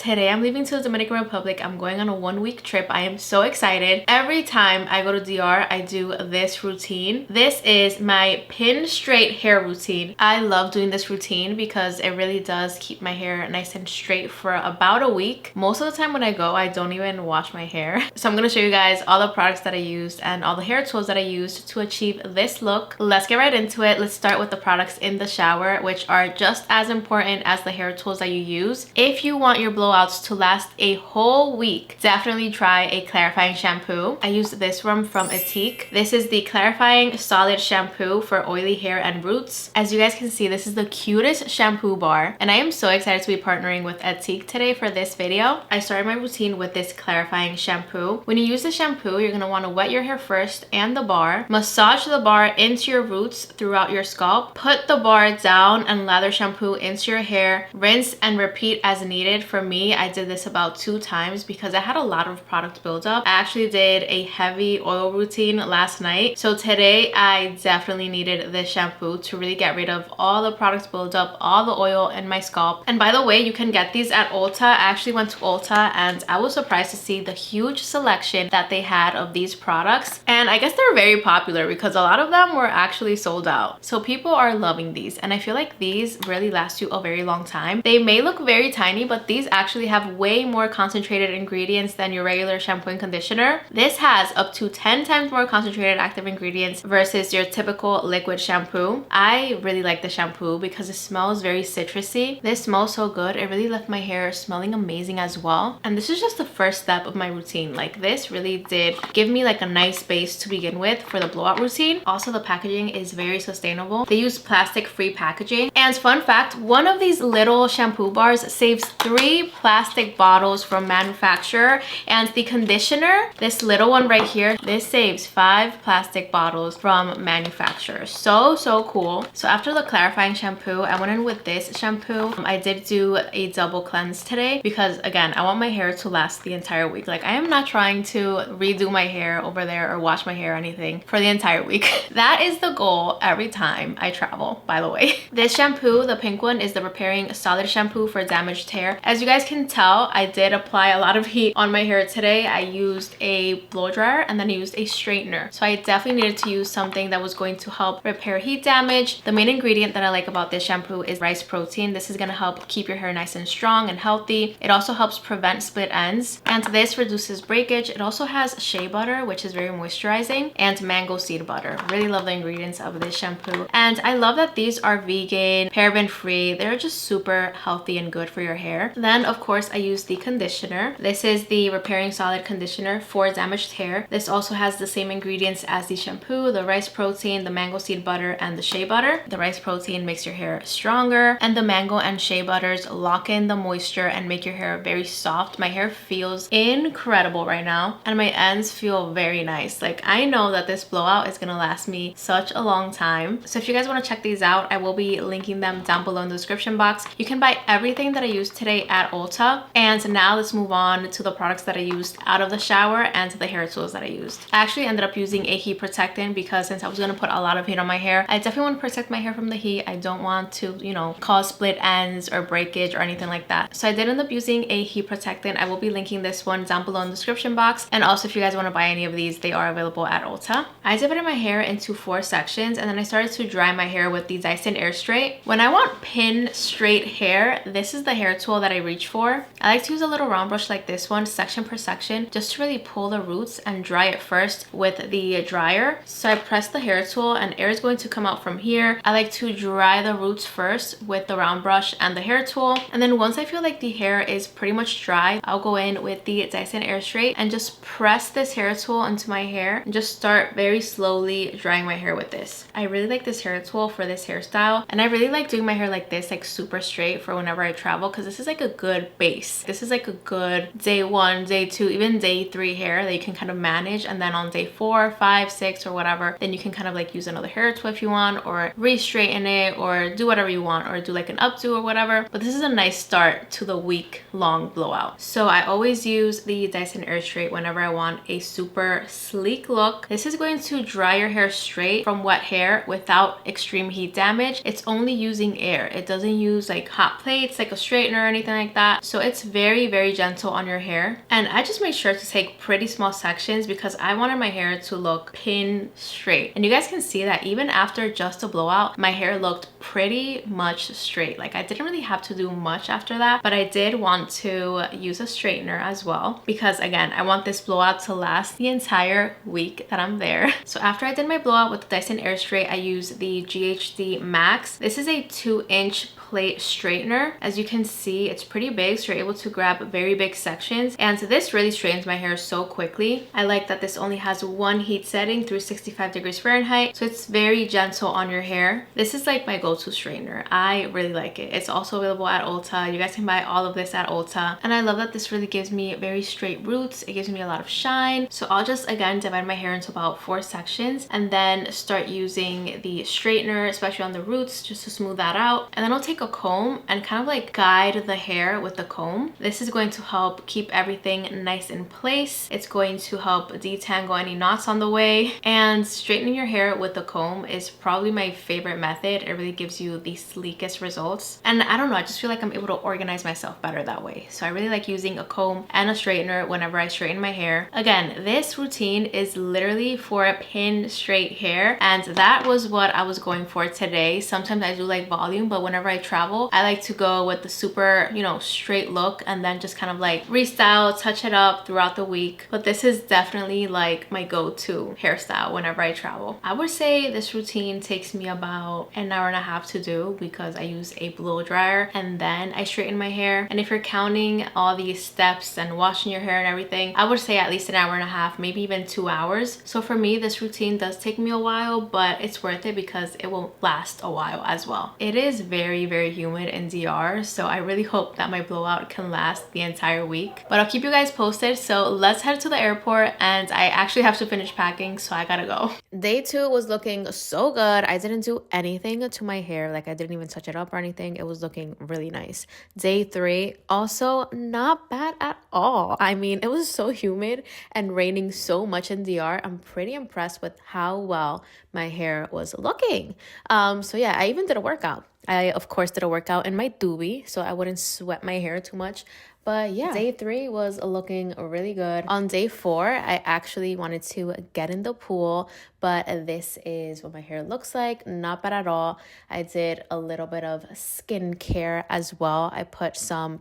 Today I'm leaving to the Dominican Republic. I'm going on a 1-week trip. I am so excited. Every time I go to DR, I do this routine. This is my pin straight hair routine. I love doing this routine because it really does keep my hair nice and straight for about a week. Most of the time when I go, I don't even wash my hair. So I'm going to show you guys all the products that I used and all the hair tools that I used to achieve this look. Let's get right into it. Let's start with the products in the shower, which are just as important as the hair tools that you use. If you want your blowouts to last a whole week, definitely try a clarifying shampoo. I used this one from Ethique. This is the clarifying solid shampoo for oily hair and roots. As you guys can see, this is the cutest shampoo bar, and I am so excited to be partnering with Ethique today for this video. I started my routine with this clarifying shampoo. When you use the shampoo, you're going to want to wet your hair first and the bar. Massage the bar into your roots throughout your scalp. Put the bar down and lather shampoo into your hair. Rinse and repeat as needed. For me, I did this about 2 times because I had a lot of product buildup. I actually did a heavy oil routine last night. So today I definitely needed this shampoo to really get rid of all the product buildup, all the oil in my scalp. And by the way, you can get these at Ulta. I actually went to Ulta and I was surprised to see the huge selection that they had of these products. And I guess they're very popular because a lot of them were actually sold out. So people are loving these, and I feel like these really last you a very long time. They may look very tiny, but these actually have way more concentrated ingredients than your regular shampoo and conditioner. This has up to 10 times more concentrated active ingredients versus your typical liquid shampoo. I really like the shampoo because it smells very citrusy. This smells so good. It really left my hair smelling amazing as well. And this is just the first step of my routine. Like, this really did give me like a nice base to begin with for the blowout routine. Also, the packaging is very sustainable. They use plastic-free packaging. And fun fact, one of these little shampoo bars saves 3 plastic bottles from manufacturer, and the conditioner, this little one right here, this saves 5 plastic bottles from manufacturer. So cool. So after the clarifying shampoo, I went in with this shampoo. I did do a double cleanse today because, again, I want my hair to last the entire week. Like, I am not trying to redo my hair over there or wash my hair or anything for the entire week. That is the goal every time I travel, by the way. This shampoo, the pink one, is the repairing solid shampoo for damaged hair. As you guys can tell, I did apply a lot of heat on my hair today. I used a blow dryer and then I used a straightener. So I definitely needed to use something that was going to help repair heat damage. The main ingredient that I like about this shampoo is rice protein. This is going to help keep your hair nice and strong and healthy. It also helps prevent split ends, and this reduces breakage. It also has shea butter, which is very moisturizing, and mango seed butter. Really love the ingredients of this shampoo, and I love that these are vegan, paraben free. They're just super healthy and good for your hair. Then of course I use the conditioner. This is the repairing solid conditioner for damaged hair. This also has the same ingredients as the shampoo, the rice protein, the mango seed butter, and the shea butter. The rice protein makes your hair stronger, and the mango and shea butters lock in the moisture and make your hair very soft. My hair feels incredible right now, and my ends feel very nice. Like, I know that this blowout is gonna last me such a long time. So if you guys want to check these out, I will be linking them down below in the description box. You can buy everything that I used today at Ulta. And now let's move on to the products that I used out of the shower and to the hair tools that I used. I actually ended up using a heat protectant because since I was going to put a lot of heat on my hair, I definitely want to protect my hair from the heat. I don't want to, you know, cause split ends or breakage or anything like that. So I did end up using a heat protectant. I will be linking this one down below in the description box. And also, if you guys want to buy any of these, they are available at Ulta. I divided my hair into 4 sections, and then I started to dry my hair with the Dyson Airstrait. When I want pin straight hair, this is the hair tool that I reach for. I like to use a little round brush like this one, section per section, just to really pull the roots and dry it first with the dryer. So I press the hair tool and air is going to come out from here. I like to dry the roots first with the round brush and the hair tool, and then once I feel like the hair is pretty much dry, I'll go in with the Dyson Airstrait and just press this hair tool into my hair and just start very slowly drying my hair with this. I really like this hair tool for this hairstyle, and I really like doing my hair like this, like super straight, for whenever I travel, because this is like a good base. This is like a good day 1, day 2, even day 3 hair that you can kind of manage, and then on day 4, 5, 6 or whatever, then you can kind of like use another hair tool if you want, or re-straighten it, or do whatever you want, or do like an updo or whatever. But this is a nice start to the week-long blowout. So I always use the Dyson Airstrait whenever I want a super sleek look. This is going to dry your hair straight from wet hair without extreme heat damage. It's only using air. It doesn't use like hot plates like a straightener or anything like that. that. So it's very, very gentle on your hair. And I just made sure to take pretty small sections because I wanted my hair to look pin straight. And you guys can see that even after just a blowout, my hair looked pretty much straight. Like I didn't really have to do much after that, but I did want to use a straightener as well because again, I want this blowout to last the entire week that I'm there. So after I did my blowout with the Dyson Airstrait, I used the GHD Max. This is a 2-inch plate straightener. As you can see, it's pretty big, so you're able to grab very big sections, and this really straightens my hair so quickly. I like that this only has one heat setting through 65 degrees Fahrenheit, so it's very gentle on your hair. This is like my go-to straightener. I really like it. It's also available at Ulta. You guys can buy all of this at Ulta, and I love that this really gives me very straight roots. It gives me a lot of shine. So I'll just again divide my hair into about 4 sections and then start using the straightener, especially on the roots, just to smooth that out. And then I'll take a comb and kind of like guide the hair with the comb. This is going to help keep everything nice in place. It's going to help detangle any knots on the way, and straightening your hair with the comb is probably my favorite method. It really gives you the sleekest results, and I don't know, I just feel like I'm able to organize myself better that way. So I really like using a comb and a straightener whenever I straighten my hair. Again, this routine is literally for a pin straight hair, and that was what I was going for today. Sometimes I do like volume, but whenever I travel, I like to go with the super, you know, straight look and then just kind of like restyle, touch it up throughout the week. But this is definitely like my go-to hairstyle whenever I travel. I would say this routine takes me about an hour and a half to do because I use a blow dryer and then I straighten my hair. And if you're counting all these steps and washing your hair and everything, I would say at least an hour and a half, maybe even 2 hours. So for me, this routine does take me a while, but it's worth it because it will last a while as well. It is very, very humid in DR, so I really hope that my blowout can last the entire week. But I'll keep you guys posted. So let's head to the airport, and I actually have to finish packing, so I gotta go. Day 2 was looking so good. I didn't do anything to my hair. Like I didn't even touch it up or anything. It was looking really nice. Day 3, also not bad at all. I mean, it was so humid and raining so much in DR. I'm pretty impressed with how well my hair was looking. So yeah, I even did a workout. I of course did a workout in my doobie so I wouldn't sweat my hair too much. But yeah, day 3 was looking really good. On day 4, I actually wanted to get in the pool, but this is what my hair looks like. Not bad at all. I did a little bit of skincare as well. I put some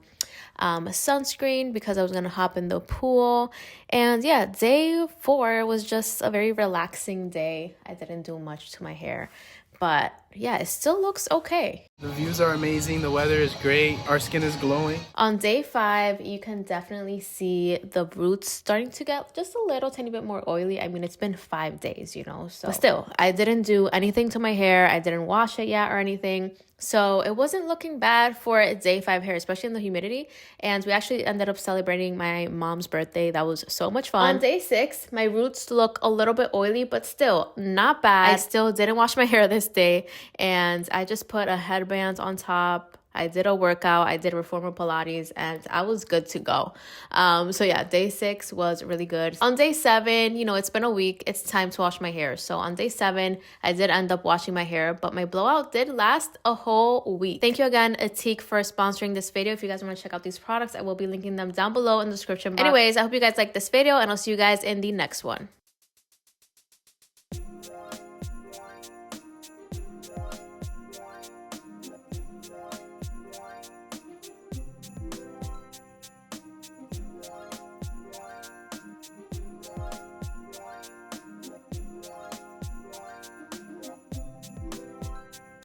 sunscreen because I was gonna hop in the pool. And yeah, day 4 was just a very relaxing day. I didn't do much to my hair, but yeah, it still looks okay. The views are amazing, the weather is great, our skin is glowing. On day 5, you can definitely see the roots starting to get just a little tiny bit more oily. I mean, it's been 5 days, you know, so. But still, I didn't do anything to my hair. I didn't wash it yet or anything. So it wasn't looking bad for day 5 hair, especially in the humidity. And we actually ended up celebrating my mom's birthday. That was so much fun. On day 6, my roots look a little bit oily, but still not bad. I still didn't wash my hair this day, and I just put a headband on top. I did a workout, I did reformer Pilates, and I was good to go. So yeah, day 6 was really good. On day 7, you know, it's been a week, it's time to wash my hair. So on day 7, I did end up washing my hair, but my blowout did last a whole week. Thank you again, Ethique, for sponsoring this video. If you guys want to check out these products, I will be linking them down below in the description box. Anyways, I hope you guys liked this video, and I'll see you guys in the next one.